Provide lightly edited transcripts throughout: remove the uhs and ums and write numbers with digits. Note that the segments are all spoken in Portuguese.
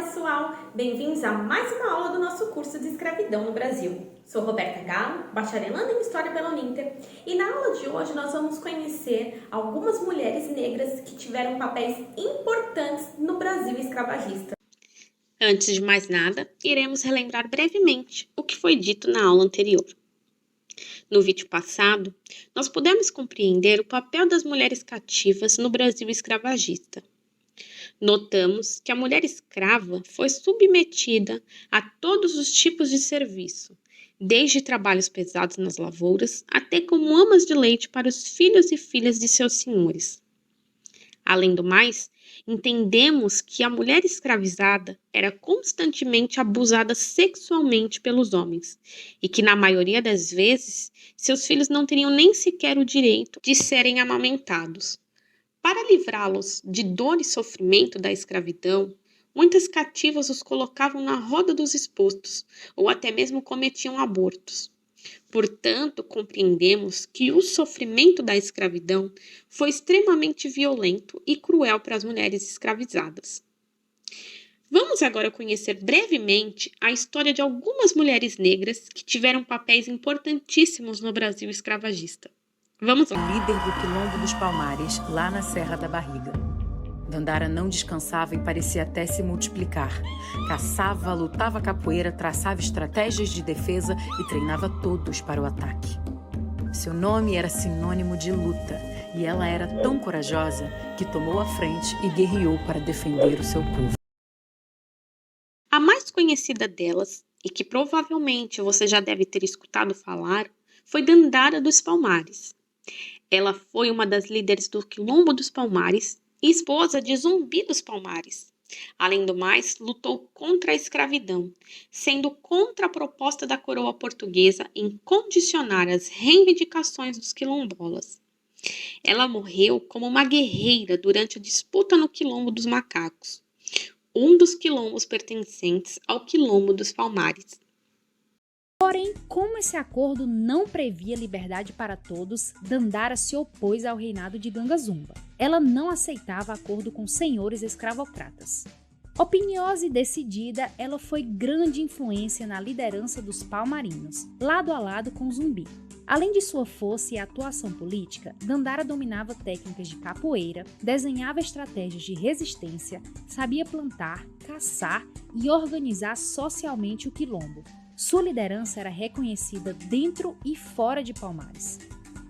pessoal! Bem-vindos a mais uma aula do nosso curso de escravidão no Brasil. Sou Roberta Galo, bacharelanda em História pela Uninter, e na aula de hoje nós vamos conhecer algumas mulheres negras que tiveram papéis importantes no Brasil escravagista. Antes de mais nada, iremos relembrar brevemente o que foi dito na aula anterior. No vídeo passado, nós pudemos compreender o papel das mulheres cativas no Brasil escravagista. Notamos que a mulher escrava foi submetida a todos os tipos de serviço, desde trabalhos pesados nas lavouras até como amas de leite para os filhos e filhas de seus senhores. Além do mais, entendemos que a mulher escravizada era constantemente abusada sexualmente pelos homens e que, na maioria das vezes, seus filhos não teriam nem sequer o direito de serem amamentados. Para livrá-los de dor e sofrimento da escravidão, muitas cativas os colocavam na roda dos expostos ou até mesmo cometiam abortos. Portanto, compreendemos que o sofrimento da escravidão foi extremamente violento e cruel para as mulheres escravizadas. Vamos agora conhecer brevemente a história de algumas mulheres negras que tiveram papéis importantíssimos no Brasil escravagista. Vamos lá. Líder do Quilombo dos Palmares, lá na Serra da Barriga. Dandara não descansava e parecia até se multiplicar. Caçava, lutava capoeira, traçava estratégias de defesa e treinava todos para o ataque. Seu nome era sinônimo de luta, e ela era tão corajosa que tomou a frente e guerreou para defender o seu povo. A mais conhecida delas, e que provavelmente você já deve ter escutado falar, foi Dandara dos Palmares. Ela foi uma das líderes do Quilombo dos Palmares e esposa de Zumbi dos Palmares. Além do mais, lutou contra a escravidão, sendo contra a proposta da coroa portuguesa em condicionar as reivindicações dos quilombolas. Ela morreu como uma guerreira durante a disputa no Quilombo dos Macacos, um dos quilombos pertencentes ao Quilombo dos Palmares. Porém, como esse acordo não previa liberdade para todos, Dandara se opôs ao reinado de Ganga Zumba. Ela não aceitava acordo com senhores escravocratas. Opiniosa e decidida, ela foi grande influência na liderança dos palmarinos, lado a lado com Zumbi. Além de sua força e atuação política, Dandara dominava técnicas de capoeira, desenhava estratégias de resistência, sabia plantar, caçar e organizar socialmente o quilombo. Sua liderança era reconhecida dentro e fora de Palmares.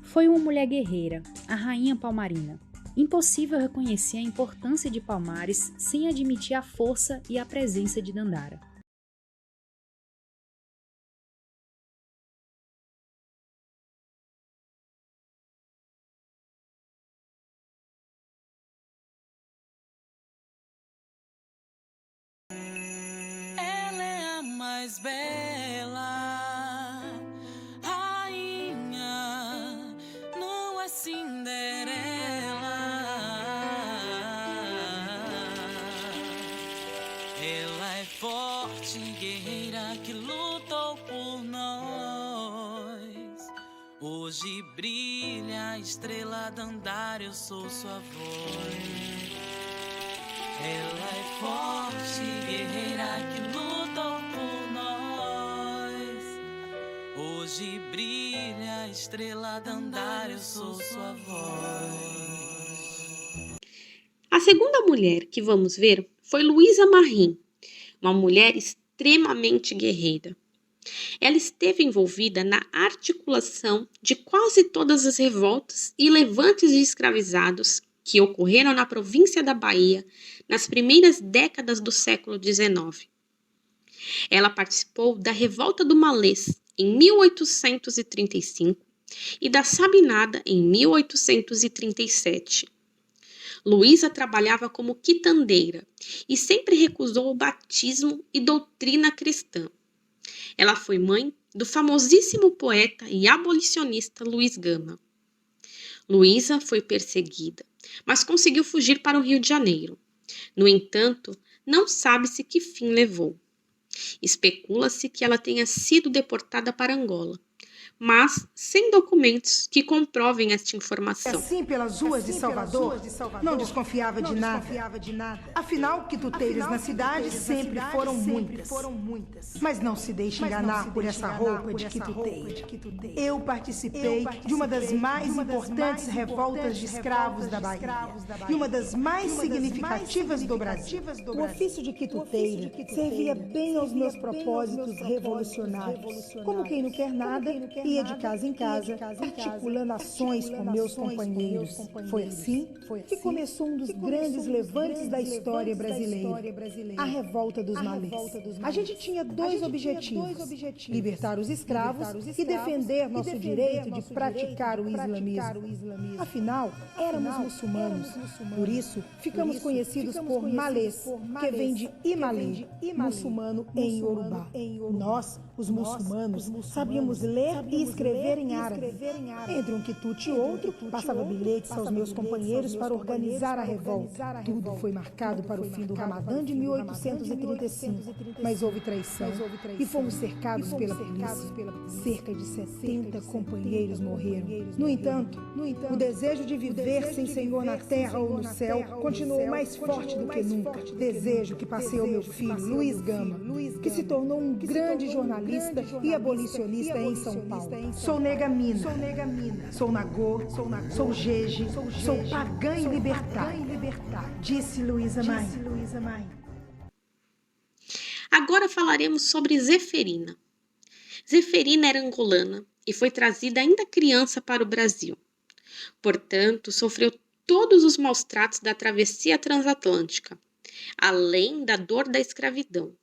Foi uma mulher guerreira, a rainha palmarina. Impossível reconhecer a importância de Palmares sem admitir a força e a presença de Dandara. Ela é a mais bela rainha, não é Cinderela. Ela é forte, guerreira que lutou por nós. Hoje brilha a estrela Dandara, eu sou sua voz. Ela é forte, guerreira que lutou por nós. Hoje brilha a estrela Dandara, eu sou sua voz. A segunda mulher que vamos ver foi Luísa Marim, uma mulher extremamente guerreira. Ela esteve envolvida na articulação de quase todas as revoltas e levantes de escravizados que ocorreram na província da Bahia nas primeiras décadas do século XIX. Ela participou da Revolta do Malês em 1835 e da Sabinada em 1837. Luísa trabalhava como quitandeira e sempre recusou o batismo e doutrina cristã. Ela foi mãe do famosíssimo poeta e abolicionista Luiz Gama. Luísa foi perseguida, mas conseguiu fugir para o Rio de Janeiro. No entanto, não sabe-se que fim levou. Especula-se que ela tenha sido deportada para Angola, mas sem documentos que comprovem esta informação. Assim pelas ruas de Salvador, não desconfiava de nada. Afinal, quituteiras na cidade sempre foram muitas. Mas não se deixe enganar por essa roupa de quituteira. Eu participei de uma das mais importantes revoltas de escravos da Bahia e uma das mais significativas do Brasil. O ofício de quituteira servia bem aos meus propósitos revolucionários. Como quem não quer nada, ia de casa em casa, articulando ações com meus companheiros. Foi assim que começou um dos grandes levantes da história brasileira, a Revolta dos Malês. A gente tinha dois objetivos: libertar os escravos e defender nosso direito de praticar o islamismo. Afinal, éramos muçulmanos. Por isso, ficamos conhecidos por malês, que vem de imalê, muçulmano em Yorubá. Nós, os muçulmanos, sabíamos ler e escrever em árabe. Entre um quitute e outro, passava bilhetes aos meus companheiros para organizar a revolta. Tudo foi marcado para o fim do Ramadã de 1835, mas houve traição e fomos cercados pela polícia. Cerca de 70 companheiros morreram. No entanto, o desejo de viver sem Senhor na terra ou no céu continuou mais forte do que nunca. Desejo que passei ao meu filho, Luiz Gama, que se tornou um grande jornalista e abolicionista em São Paulo. Sou nega mina, sou nagô, sou jeje, sou pagã e libertária, disse Luísa Maim. Agora falaremos sobre Zeferina. Zeferina era angolana e foi trazida ainda criança para o Brasil. Portanto, sofreu todos os maus tratos da travessia transatlântica, além da dor da escravidão.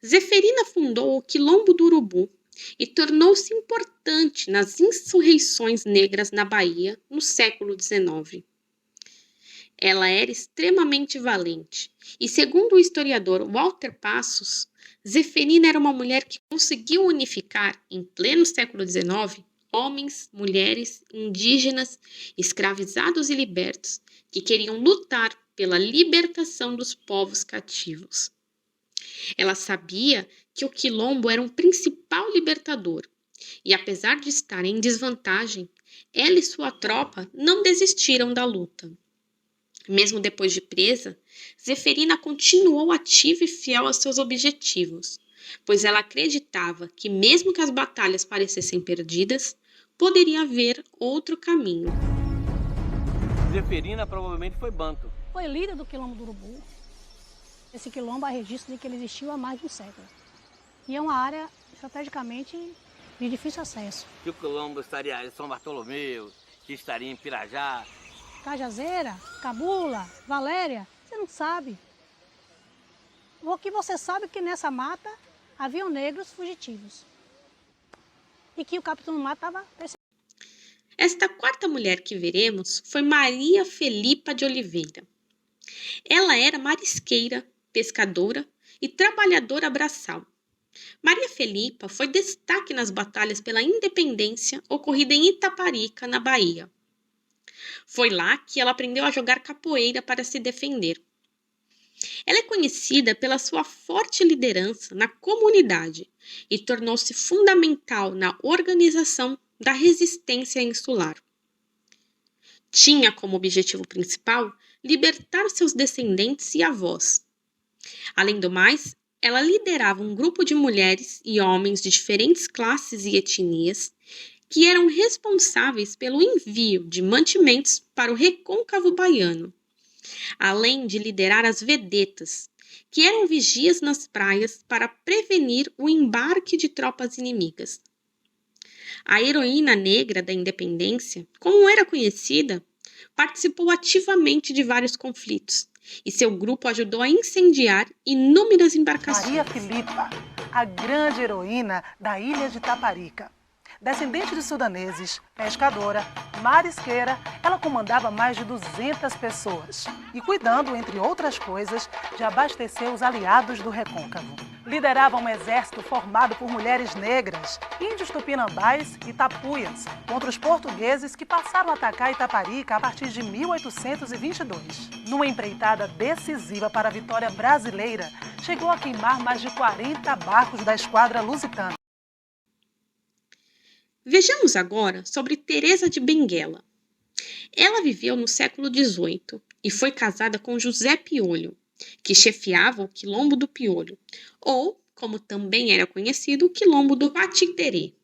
Zeferina fundou o Quilombo do Urubu e tornou-se importante nas insurreições negras na Bahia no século XIX. Ela era extremamente valente e, segundo o historiador Walter Passos, Zeferina era uma mulher que conseguiu unificar, em pleno século XIX, homens, mulheres, indígenas, escravizados e libertos que queriam lutar pela libertação dos povos cativos. Ela sabia que o Quilombo era um principal libertador e, apesar de estar em desvantagem, ela e sua tropa não desistiram da luta. Mesmo depois de presa, Zeferina continuou ativa e fiel aos seus objetivos, pois ela acreditava que, mesmo que as batalhas parecessem perdidas, poderia haver outro caminho. Zeferina provavelmente foi banto. Foi líder do Quilombo do Urubu. Esse quilombo há registro de que ele existiu há mais de um século. E é uma área estrategicamente de difícil acesso. Que o quilombo estaria em São Bartolomeu, que estaria em Pirajá. Cajazeira, Cabula, Valéria, você não sabe. O que você sabe é que nessa mata haviam negros fugitivos. E que o capitão do mato estava perseguindo. Esta quarta mulher que veremos foi Maria Felipa de Oliveira. Ela era marisqueira, pescadora e trabalhadora braçal. Maria Felipa foi destaque nas batalhas pela independência ocorrida em Itaparica, na Bahia. Foi lá que ela aprendeu a jogar capoeira para se defender. Ela é conhecida pela sua forte liderança na comunidade e tornou-se fundamental na organização da resistência insular. Tinha como objetivo principal libertar seus descendentes e avós. Além do mais, ela liderava um grupo de mulheres e homens de diferentes classes e etnias que eram responsáveis pelo envio de mantimentos para o recôncavo baiano, além de liderar as vedetas, que eram vigias nas praias para prevenir o embarque de tropas inimigas. A heroína negra da independência, como era conhecida, participou ativamente de vários conflitos e seu grupo ajudou a incendiar inúmeras embarcações. Maria Felipa, a grande heroína da ilha de Taparica. Descendente de sudaneses, pescadora, marisqueira, ela comandava mais de 200 pessoas e cuidando, entre outras coisas, de abastecer os aliados do recôncavo. Liderava um exército formado por mulheres negras, índios tupinambás e tapuias, contra os portugueses que passaram a atacar Itaparica a partir de 1822. Numa empreitada decisiva para a vitória brasileira, chegou a queimar mais de 40 barcos da esquadra lusitana. Vejamos agora sobre Teresa de Benguela. Ela viveu no século XVIII e foi casada com José Piolho, que chefiava o Quilombo do Piolho, ou, como também era conhecido, o Quilombo do Patinterê.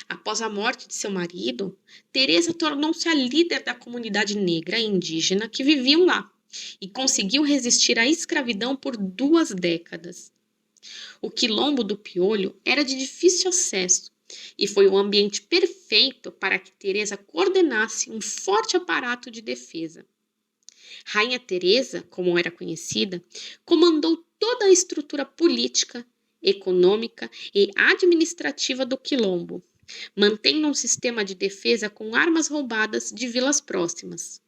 Após a morte de seu marido, Teresa tornou-se a líder da comunidade negra e indígena que viviam lá e conseguiu resistir à escravidão por 2 décadas. O Quilombo do Piolho era de difícil acesso e foi o ambiente perfeito para que Teresa coordenasse um forte aparato de defesa. Rainha Teresa, como era conhecida, comandou toda a estrutura política, econômica e administrativa do Quilombo, mantendo um sistema de defesa com armas roubadas de vilas próximas.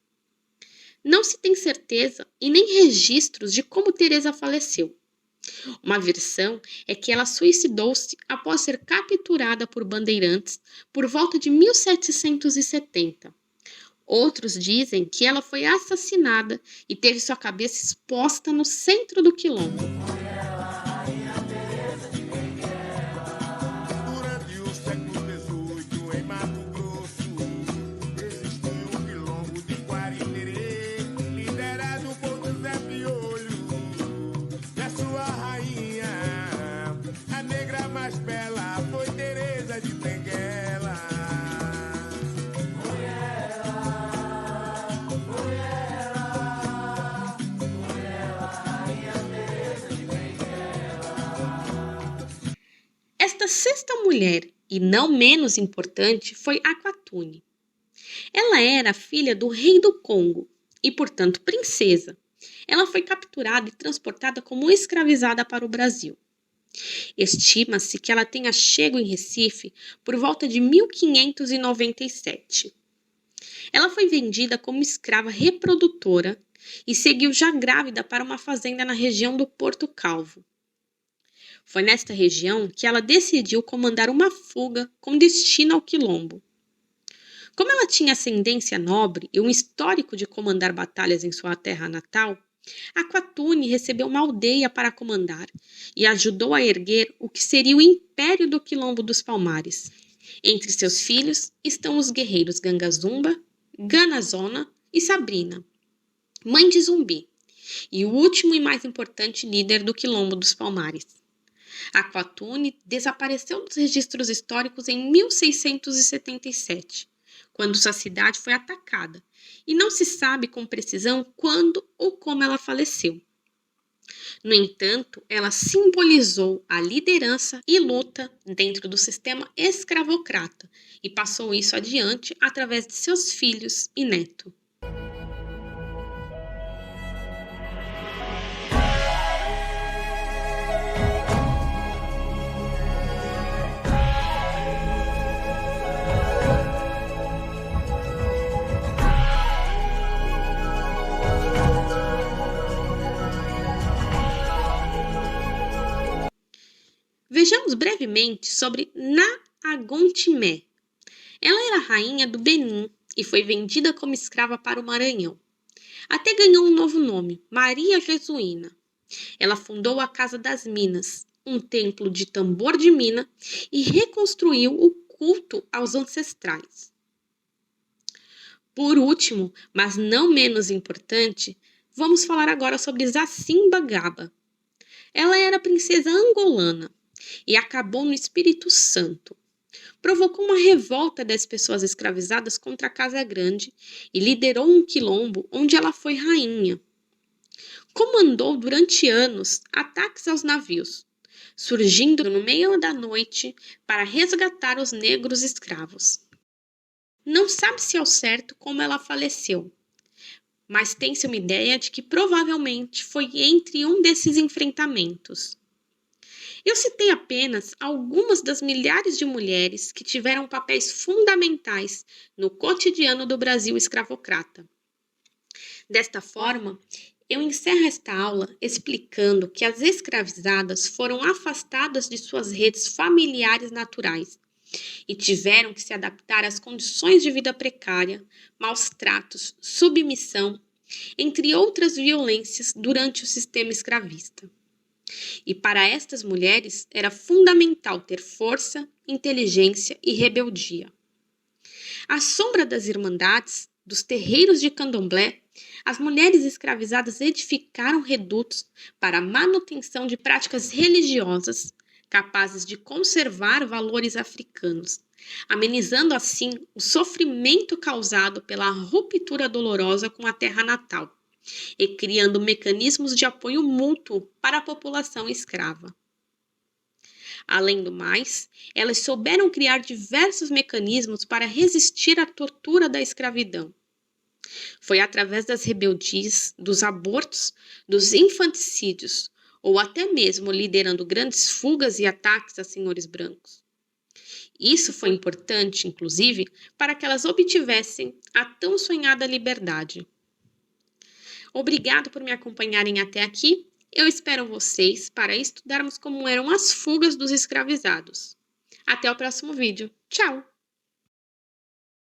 Não se tem certeza e nem registros de como Teresa faleceu. Uma versão é que ela suicidou-se após ser capturada por bandeirantes por volta de 1770. Outros dizem que ela foi assassinada e teve sua cabeça exposta no centro do Quilombo. Esta sexta mulher, e não menos importante, foi Aquatune. Ela era filha do rei do Congo e, portanto, princesa. Ela foi capturada e transportada como escravizada para o Brasil. Estima-se que ela tenha chego em Recife por volta de 1597. Ela foi vendida como escrava reprodutora e seguiu já grávida para uma fazenda na região do Porto Calvo. Foi nesta região que ela decidiu comandar uma fuga com destino ao Quilombo. Como ela tinha ascendência nobre e um histórico de comandar batalhas em sua terra natal, Aquatune recebeu uma aldeia para comandar e ajudou a erguer o que seria o Império do Quilombo dos Palmares. Entre seus filhos estão os guerreiros Gangazumba, Ganazona e Sabrina, mãe de Zumbi, e o último e mais importante líder do Quilombo dos Palmares. Aquatune desapareceu dos registros históricos em 1677, quando sua cidade foi atacada, e não se sabe com precisão quando ou como ela faleceu. No entanto, ela simbolizou a liderança e luta dentro do sistema escravocrata e passou isso adiante através de seus filhos e netos. Vejamos brevemente sobre Naagontimé. Ela era rainha do Benin e foi vendida como escrava para o Maranhão. Até ganhou um novo nome, Maria Jesuína. Ela fundou a Casa das Minas, um templo de tambor de mina, e reconstruiu o culto aos ancestrais. Por último, mas não menos importante, vamos falar agora sobre Zacimba Gaba. Ela era princesa angolana e acabou no Espírito Santo. Provocou uma revolta das pessoas escravizadas contra a Casa Grande e liderou um quilombo onde ela foi rainha. Comandou durante anos ataques aos navios, surgindo no meio da noite para resgatar os negros escravos. Não sabe-se ao certo como ela faleceu, mas tem-se uma ideia de que provavelmente foi entre um desses enfrentamentos. Eu citei apenas algumas das milhares de mulheres que tiveram papéis fundamentais no cotidiano do Brasil escravocrata. Desta forma, eu encerro esta aula explicando que as escravizadas foram afastadas de suas redes familiares naturais e tiveram que se adaptar às condições de vida precária, maus tratos, submissão, entre outras violências durante o sistema escravista. E para estas mulheres era fundamental ter força, inteligência e rebeldia. À sombra das irmandades, dos terreiros de candomblé, as mulheres escravizadas edificaram redutos para a manutenção de práticas religiosas capazes de conservar valores africanos, amenizando assim o sofrimento causado pela ruptura dolorosa com a terra natal e criando mecanismos de apoio mútuo para a população escrava. Além do mais, elas souberam criar diversos mecanismos para resistir à tortura da escravidão. Foi através das rebeldias, dos abortos, dos infanticídios, ou até mesmo liderando grandes fugas e ataques a senhores brancos. Isso foi importante, inclusive, para que elas obtivessem a tão sonhada liberdade. Obrigado por me acompanharem até aqui. Eu espero vocês para estudarmos como eram as fugas dos escravizados. Até o próximo vídeo. Tchau!